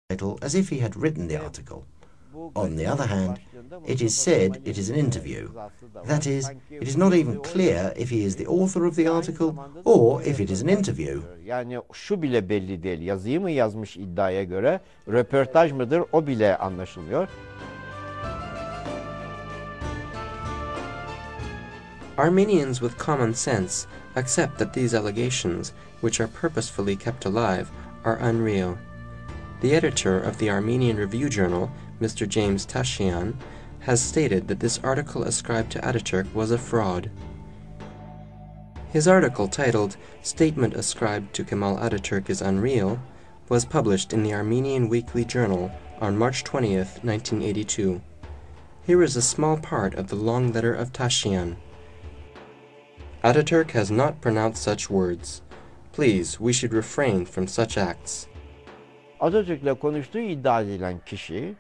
title as if he had written the article. On the other hand, it is said it is an interview. That is, it is not even clear if he is the author of the article or if it is an interview. Yani şu bile belli değil. Yazıyı mı yazmış iddiaya göre, röportaj mıdır o bile anlaşılmıyor. Armenians with common sense accept that these allegations, which are purposefully kept alive, are unreal. The editor of the Armenian Review Journal, Mr. James Tashian, has stated that this article ascribed to Ataturk was a fraud. His article titled "Statement Ascribed to Kemal Ataturk is Unreal" was published in the Armenian Weekly Journal on March 20th, 1982. Here is a small part of the long letter of Tashian. Ataturk has not pronounced such words. Please, we should refrain from such acts. Atatürk'le konuştuğu iddia edilen kişi,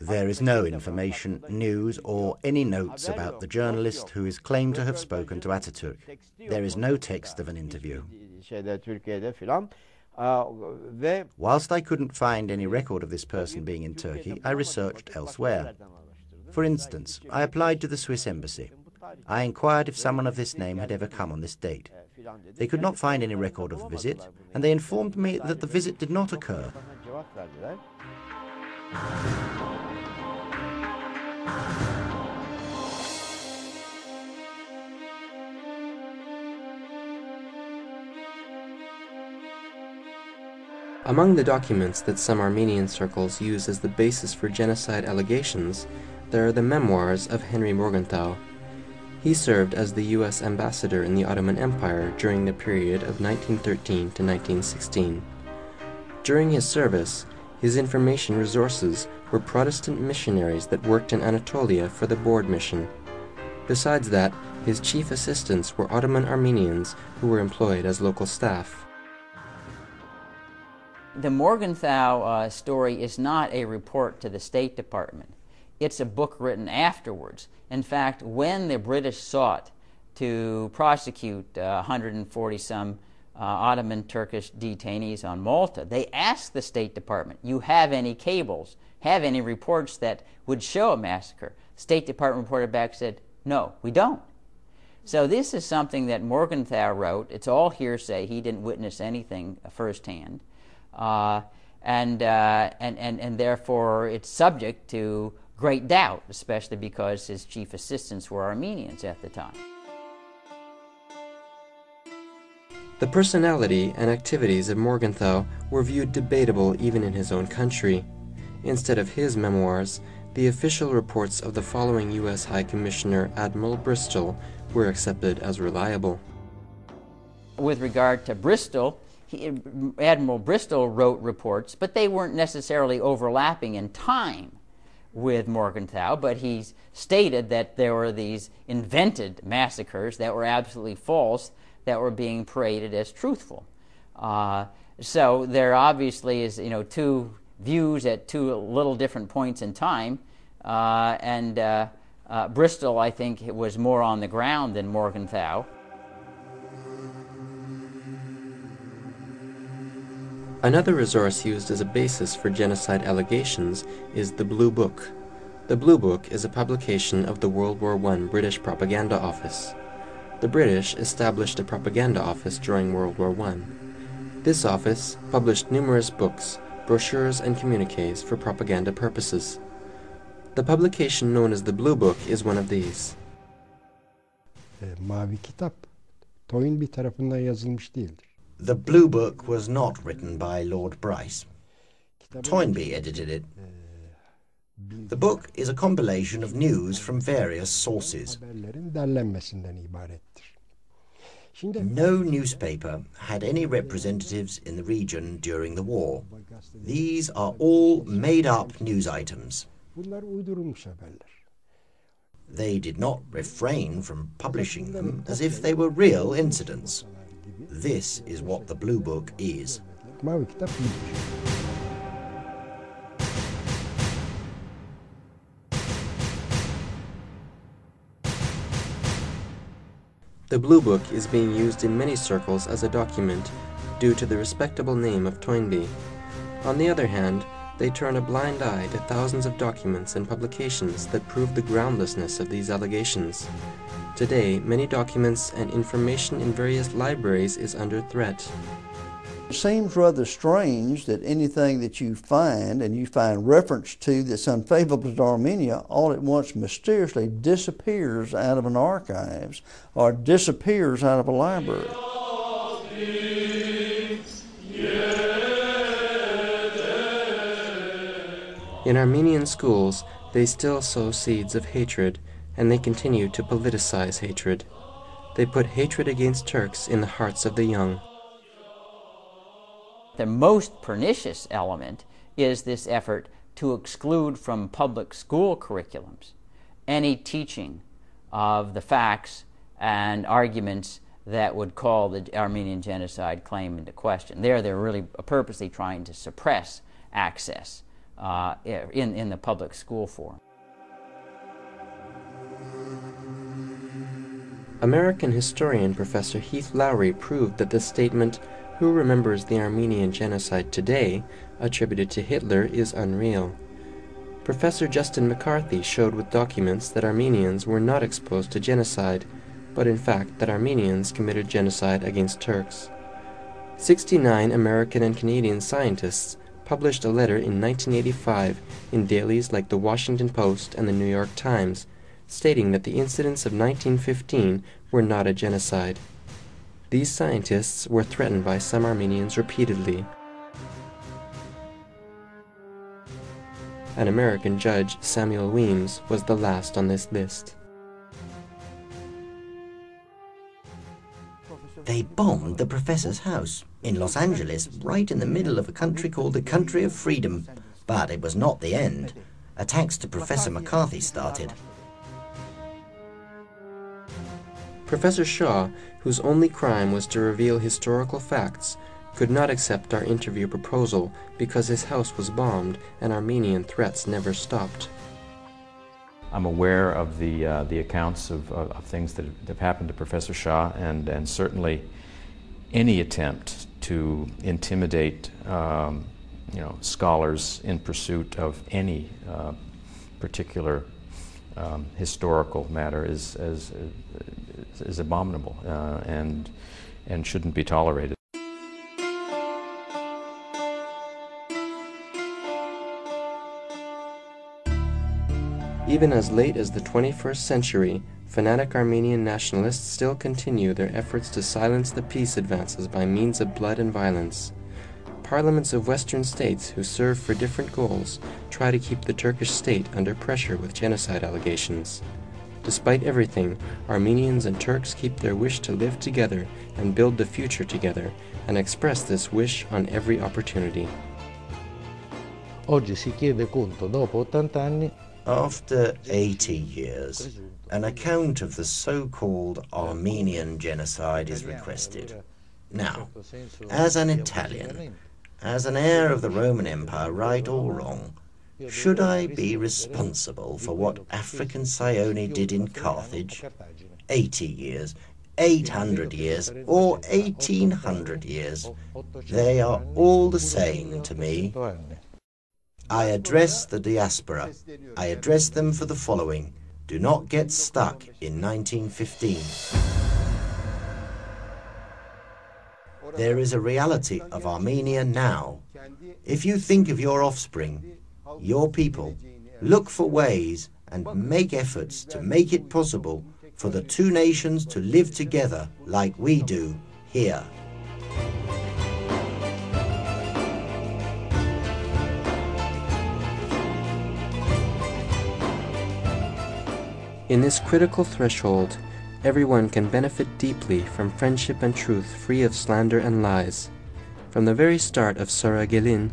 There is no information, news, or any notes about the journalist who is claimed to have spoken to Ataturk. There is no text of an interview. Türkiye'de filan ve Whilst I couldn't find any record of this person being in Turkey, I researched elsewhere. For instance, I applied to the Swiss embassy. I inquired if someone of this name had ever come on this date. They could not find any record of the visit, and they informed me that the visit did not occur. Among the documents that some Armenian circles use as the basis for genocide allegations, there are the memoirs of Henry Morgenthau. He served as the U.S. ambassador in the Ottoman Empire during the period of 1913 to 1916. During his service, his information resources were Protestant missionaries that worked in Anatolia for the Board Mission. Besides that, his chief assistants were Ottoman Armenians who were employed as local staff. The Morgenthau story is not a report to the State Department. It's a book written afterwards. In fact, when the British sought to prosecute 140-some Ottoman Turkish detainees on Malta, they asked the State Department, you have any cables, have any reports that would show a massacre? State Department reported back, said, no, we don't. So this is something that Morgenthau wrote. It's all hearsay. He didn't witness anything firsthand. And therefore it's subject to great doubt, especially because his chief assistants were Armenians at the time. The personality and activities of Morgenthau were viewed debatable even in his own country. Instead of his memoirs, the official reports of the following U.S. High Commissioner Admiral Bristol were accepted as reliable. With regard to Bristol, Admiral Bristol wrote reports, but they weren't necessarily overlapping in time with Morgenthau, but he stated that there were these invented massacres that were absolutely false that were being paraded as truthful. So there obviously is, two views at two little different points in time, and Bristol, I think, was more on the ground than Morgenthau. Another resource used as a basis for genocide allegations is the Blue Book. The Blue Book is a publication of the World War I British Propaganda Office. The British established a propaganda office during World War I. This office published numerous books, brochures, and communiques for propaganda purposes. The publication known as the Blue Book is one of these. Mavi Kitap, Toynbee tarafından yazılmış değildir. The Blue Book was not written by Lord Bryce. Toynbee edited it. The book is a compilation of news from various sources. No newspaper had any representatives in the region during the war. These are all made-up news items. They did not refrain from publishing them as if they were real incidents. This is what the Blue Book is. The Blue Book is being used in many circles as a document due to the respectable name of Toynbee. On the other hand, They turn a blind eye to thousands of documents and publications that prove the groundlessness of these allegations. Today, many documents and information in various libraries is under threat. It seems rather strange that anything that you find and you find reference to that's unfavorable to Armenia all at once mysteriously disappears out of an archives or disappears out of a library. In Armenian schools, they still sow seeds of hatred, and they continue to politicize hatred. They put hatred against Turks in the hearts of the young. The most pernicious element is this effort to exclude from public school curriculums any teaching of the facts and arguments that would call the Armenian genocide claim into question. They're really purposely trying to suppress access in the public school forum. American historian Professor Heath Lowry proved that the statement, "Who remembers the Armenian genocide today?" attributed to Hitler is unreal. Professor Justin McCarthy showed with documents that Armenians were not exposed to genocide, but in fact that Armenians committed genocide against Turks. 69 American and Canadian scientists published a letter in 1985 in dailies like the Washington Post and the New York Times, stating that the incidents of 1915 were not a genocide. These scientists were threatened by some Armenians repeatedly. An American judge, Samuel Weems, was the last on this list. They bombed the professor's house in Los Angeles, right in the middle of a country called the Country of Freedom. But it was not the end. Attacks to Professor McCarthy started. Professor Shaw, whose only crime was to reveal historical facts, could not accept our interview proposal because his house was bombed and Armenian threats never stopped. I'm aware of the accounts of things that have happened to Professor Shaw, and certainly any attempt to intimidate scholars in pursuit of any particular historical matter is abominable and shouldn't be tolerated. Even as late as the 21st century, fanatic Armenian nationalists still continue their efforts to silence the peace advances by means of blood and violence. Parliaments of Western states who serve for different goals try to keep the Turkish state under pressure with genocide allegations. Despite everything, Armenians and Turks keep their wish to live together and build the future together, and express this wish on every opportunity. Oggi si chiede conto, dopo 80 anni. After 80 years, an account of the so-called Armenian genocide is requested. Now, as an Italian, as an heir of the Roman Empire, right or wrong, should I be responsible for what African Sione did in Carthage? 80 years, 800 years, or 1800 years, they are all the same to me. I address the diaspora. I address them for the following. Do not get stuck in 1915. There is a reality of Armenia now. If you think of your offspring, your people, look for ways and make efforts to make it possible for the two nations to live together like we do here. In this critical threshold, everyone can benefit deeply from friendship and truth free of slander and lies. From the very start of Sora Gelin,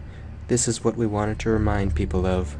this is what we wanted to remind people of.